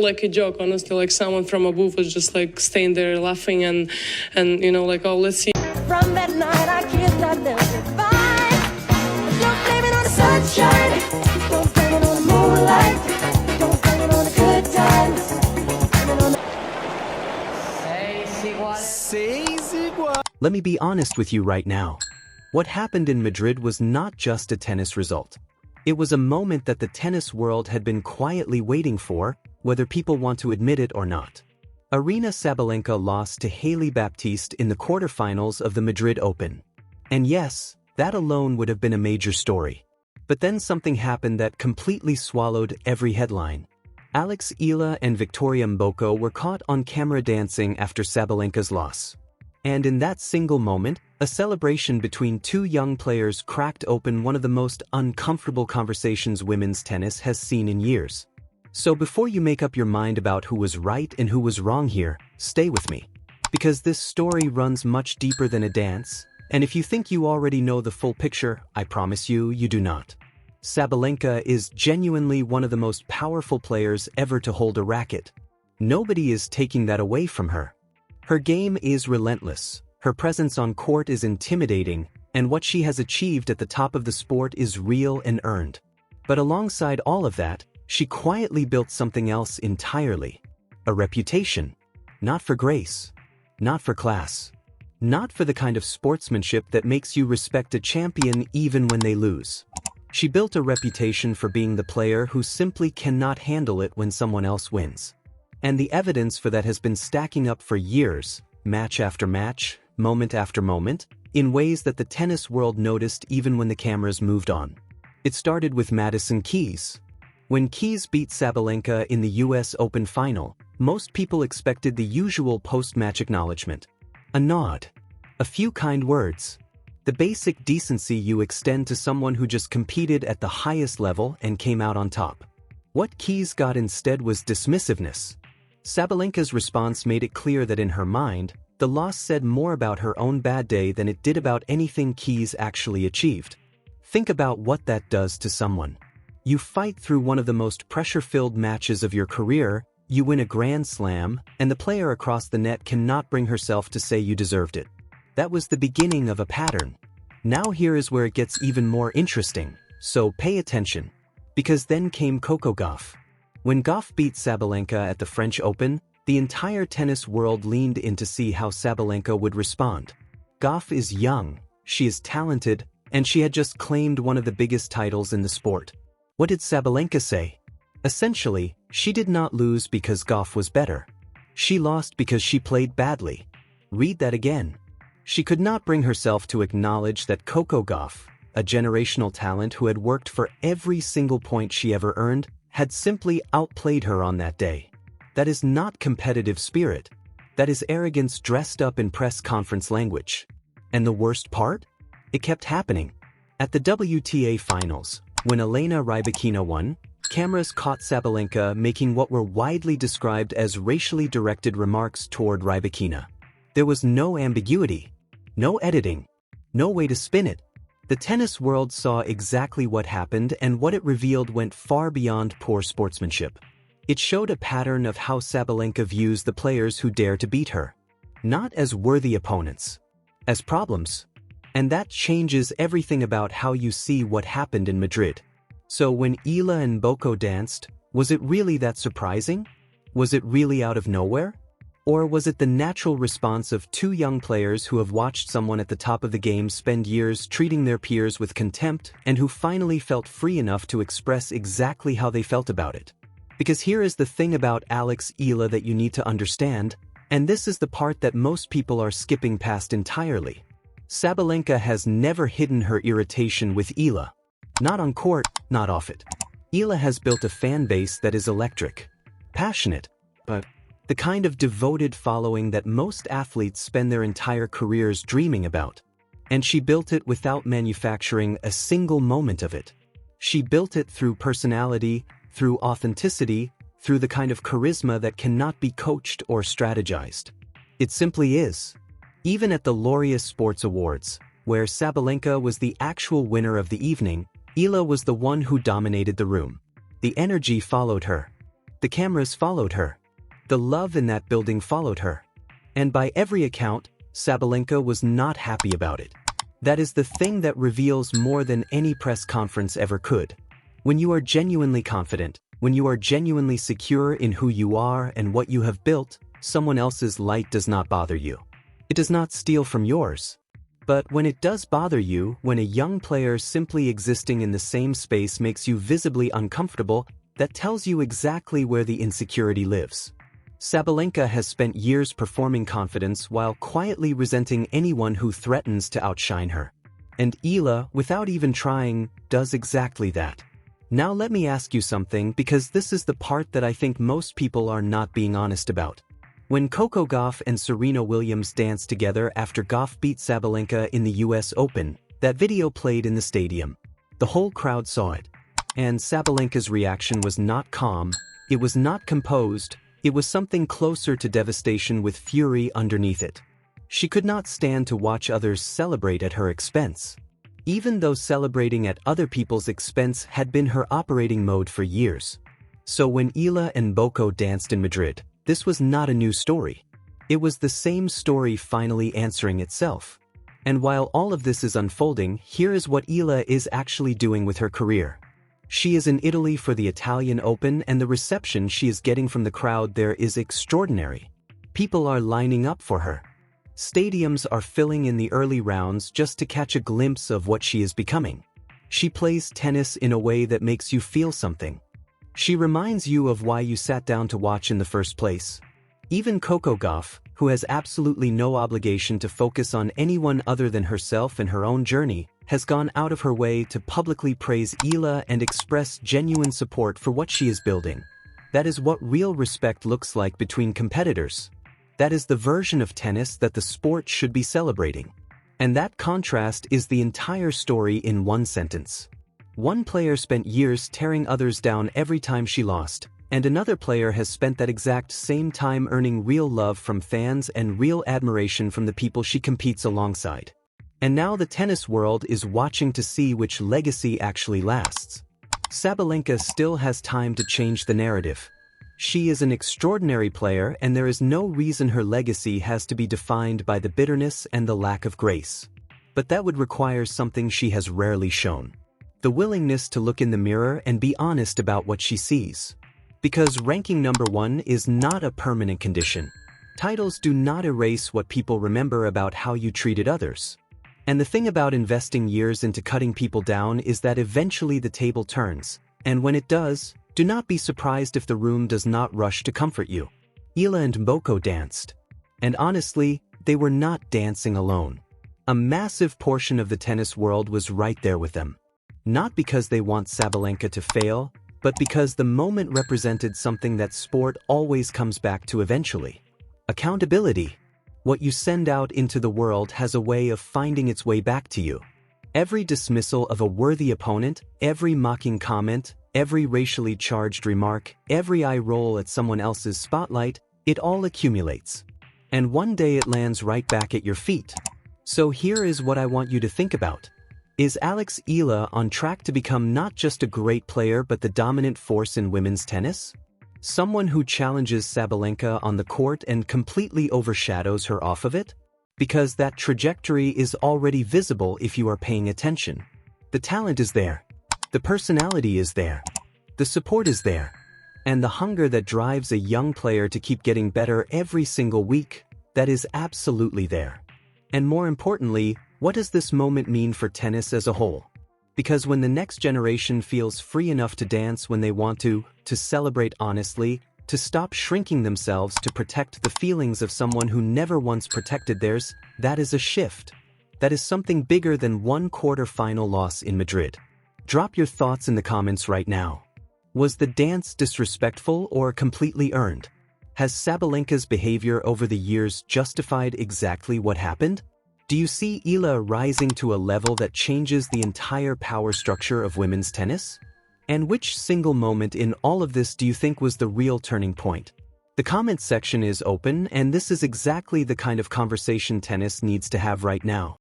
like a joke, honestly, like someone from a booth was just like staying there laughing and you know, like, oh, let's see. From that night I kissed, I never goodbye. Don't blame it on the sunshine, don't blame it on the moonlight, don't blame it on the good times, blame it on the... Let me be honest with you right now. What happened in Madrid was not just a tennis result. It was a moment that the tennis world had been quietly waiting for, whether people want to admit it or not. Aryna Sabalenka lost to Hailey Baptiste in the quarterfinals of the Madrid Open. And yes, that alone would have been a major story. But then something happened that completely swallowed every headline. Eala and Victoria Mboko were caught on camera dancing after Sabalenka's loss. And in that single moment, a celebration between two young players cracked open one of the most uncomfortable conversations women's tennis has seen in years. So before you make up your mind about who was right and who was wrong here, stay with me. Because this story runs much deeper than a dance, and if you think you already know the full picture, I promise you, you do not. Sabalenka is genuinely one of the most powerful players ever to hold a racket. Nobody is taking that away from her. Her game is relentless, her presence on court is intimidating, and what she has achieved at the top of the sport is real and earned. But alongside all of that, she quietly built something else entirely. A reputation. Not for grace. Not for class. Not for the kind of sportsmanship that makes you respect a champion even when they lose. She built a reputation for being the player who simply cannot handle it when someone else wins. And the evidence for that has been stacking up for years, match after match, moment after moment, in ways that the tennis world noticed even when the cameras moved on. It started with Madison Keys. When Keys beat Sabalenka in the US Open final, most people expected the usual post-match acknowledgement. A nod. A few kind words. The basic decency you extend to someone who just competed at the highest level and came out on top. What Keys got instead was dismissiveness. Sabalenka's response made it clear that in her mind, the loss said more about her own bad day than it did about anything Keys actually achieved. Think about what that does to someone. You fight through one of the most pressure-filled matches of your career, you win a Grand Slam, and the player across the net cannot bring herself to say you deserved it. That was the beginning of a pattern. Now here is where it gets even more interesting, so pay attention. Because then came Coco Gauff. When Gauff beat Sabalenka at the French Open, the entire tennis world leaned in to see how Sabalenka would respond. Gauff is young, she is talented, and she had just claimed one of the biggest titles in the sport. What did Sabalenka say? Essentially, she did not lose because Gauff was better. She lost because she played badly. Read that again. She could not bring herself to acknowledge that Coco Gauff, a generational talent who had worked for every single point she ever earned, had simply outplayed her on that day. That is not competitive spirit. That is arrogance dressed up in press conference language. And the worst part? It kept happening. At the WTA finals, when Elena Rybakina won, cameras caught Sabalenka making what were widely described as racially directed remarks toward Rybakina. There was no ambiguity, no editing, no way to spin it. The tennis world saw exactly what happened, and what it revealed went far beyond poor sportsmanship. It showed a pattern of how Sabalenka views the players who dare to beat her. Not as worthy opponents, as problems. And that changes everything about how you see what happened in Madrid. So when Eala and Mboko danced, was it really that surprising? Was it really out of nowhere? Or was it the natural response of two young players who have watched someone at the top of the game spend years treating their peers with contempt and who finally felt free enough to express exactly how they felt about it? Because here is the thing about Eala that you need to understand, and this is the part that most people are skipping past entirely. Sabalenka has never hidden her irritation with Eala. Not on court, not off it. Eala has built a fan base that is electric, passionate, but the kind of devoted following that most athletes spend their entire careers dreaming about. And she built it without manufacturing a single moment of it. She built it through personality, through authenticity, through the kind of charisma that cannot be coached or strategized. It simply is. Even at the Laureus Sports Awards, where Sabalenka was the actual winner of the evening, Eala was the one who dominated the room. The energy followed her. The cameras followed her. The love in that building followed her. And by every account, Sabalenka was not happy about it. That is the thing that reveals more than any press conference ever could. When you are genuinely confident, when you are genuinely secure in who you are and what you have built, someone else's light does not bother you. It does not steal from yours. But when it does bother you, when a young player simply existing in the same space makes you visibly uncomfortable, that tells you exactly where the insecurity lives. Sabalenka has spent years performing confidence while quietly resenting anyone who threatens to outshine her. And Eala, without even trying, does exactly that. Now let me ask you something, because this is the part that I think most people are not being honest about. When Coco Gauff and Serena Williams danced together after Gauff beat Sabalenka in the US Open, that video played in the stadium. The whole crowd saw it. And Sabalenka's reaction was not calm, it was not composed, it was something closer to devastation with fury underneath it. She could not stand to watch others celebrate at her expense. Even though celebrating at other people's expense had been her operating mode for years. So when Eala and Mboko danced in Madrid, this was not a new story. It was the same story finally answering itself. And while all of this is unfolding, here is what Eala is actually doing with her career. She is in Italy for the Italian Open, and the reception she is getting from the crowd there is extraordinary. People are lining up for her. Stadiums are filling in the early rounds just to catch a glimpse of what she is becoming. She plays tennis in a way that makes you feel something. She reminds you of why you sat down to watch in the first place. Even Coco Gauff, who has absolutely no obligation to focus on anyone other than herself and her own journey, has gone out of her way to publicly praise Eala and express genuine support for what she is building. That is what real respect looks like between competitors. That is the version of tennis that the sport should be celebrating. And that contrast is the entire story in one sentence. One player spent years tearing others down every time she lost, and another player has spent that exact same time earning real love from fans and real admiration from the people she competes alongside. And now the tennis world is watching to see which legacy actually lasts. Sabalenka still has time to change the narrative. She is an extraordinary player, and there is no reason her legacy has to be defined by the bitterness and the lack of grace. But that would require something she has rarely shown. The willingness to look in the mirror and be honest about what she sees. Because ranking number one is not a permanent condition. Titles do not erase what people remember about how you treated others. And the thing about investing years into cutting people down is that eventually the table turns, and when it does, do not be surprised if the room does not rush to comfort you. Eala and Mboko danced. And honestly, they were not dancing alone. A massive portion of the tennis world was right there with them. Not because they want Sabalenka to fail, but because the moment represented something that sport always comes back to eventually. Accountability. What you send out into the world has a way of finding its way back to you. Every dismissal of a worthy opponent, every mocking comment, every racially charged remark, every eye roll at someone else's spotlight, it all accumulates. And one day it lands right back at your feet. So here is what I want you to think about. Is Eala on track to become not just a great player but the dominant force in women's tennis? Someone who challenges Sabalenka on the court and completely overshadows her off of it? Because that trajectory is already visible if you are paying attention. The talent is there. The personality is there. The support is there. And the hunger that drives a young player to keep getting better every single week, that is absolutely there. And more importantly, what does this moment mean for tennis as a whole? Because when the next generation feels free enough to dance when they want to celebrate honestly, to stop shrinking themselves to protect the feelings of someone who never once protected theirs, that is a shift. That is something bigger than one quarter-final loss in Madrid. Drop your thoughts in the comments right now. Was the dance disrespectful or completely earned? Has Sabalenka's behavior over the years justified exactly what happened? Do you see Eala rising to a level that changes the entire power structure of women's tennis? And which single moment in all of this do you think was the real turning point? The comments section is open, and this is exactly the kind of conversation tennis needs to have right now.